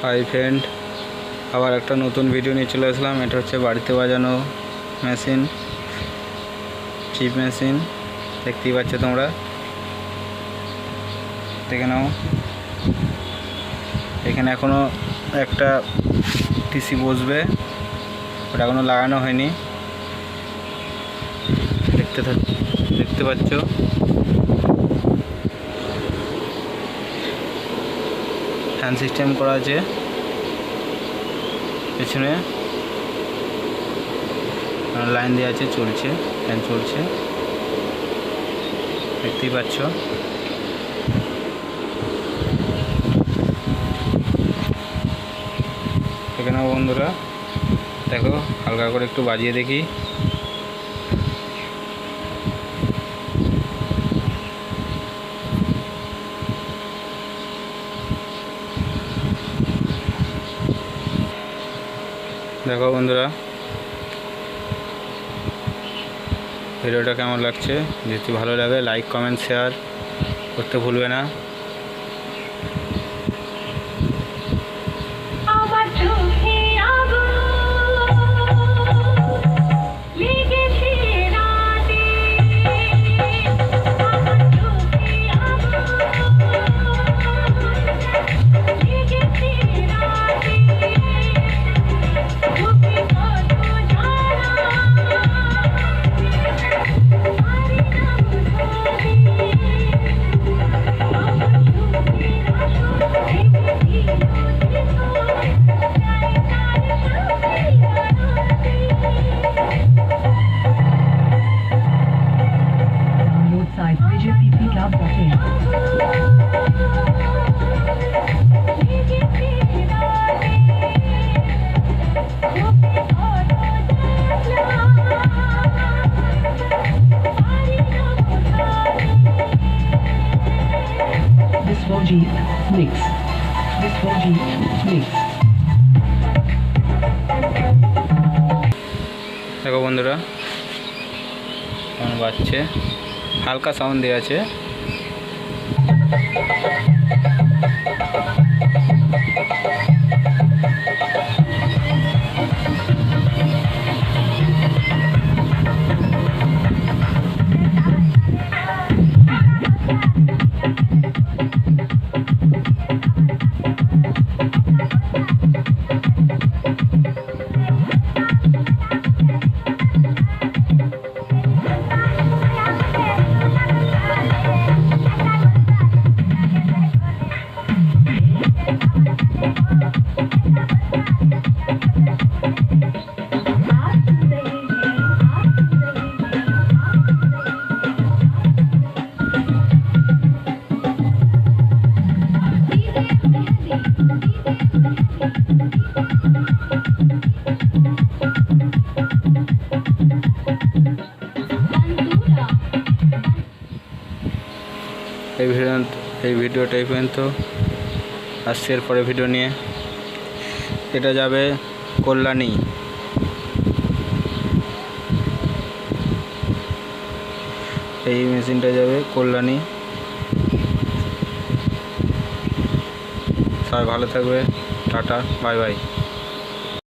Hi friend, আবার একটা নতুন ভিডিও নিয়ে চলে আসলাম। এটা হচ্ছে বাড়িতে বাজানো মেশিন, চিপ মেশিন। দেখতেই পাচ্ছ তোমরা, দেখে নাও। এখানে এখনও একটা টিসি বসবে, ওটা এখনও লাগানো হয়নি। দেখতে পাচ্ছ ফ্যান সিস্টেম করা আছে, পেছনে লাইন দেওয়া আছে, চলছে, ফ্যান চলছে, দেখতেই পাচ্ছ। এখানে বন্ধুরা দেখো, হালকা করে একটু বাজিয়ে দেখি। দেখো বন্ধুরা, ভিডিওটা কেমন লাগছে? যদি ভালো লাগে লাইক কমেন্ট শেয়ার করতে ভুলবে না। Jeep mix. This will Jeep mix. দেখো বন্ধুরা কেমন বাজছে, হালকা সাউন্ড দেওয়া আছে। এই ভিডিওটা এই পর্যন্ত। আসছে এরপরে ভিডিও নিয়ে। এটা যাবে কল্যাণী, এই মেশিনটা যাবে কল্যাণী। সবাই ভালো থাকবে, টাটা, বাই বাই।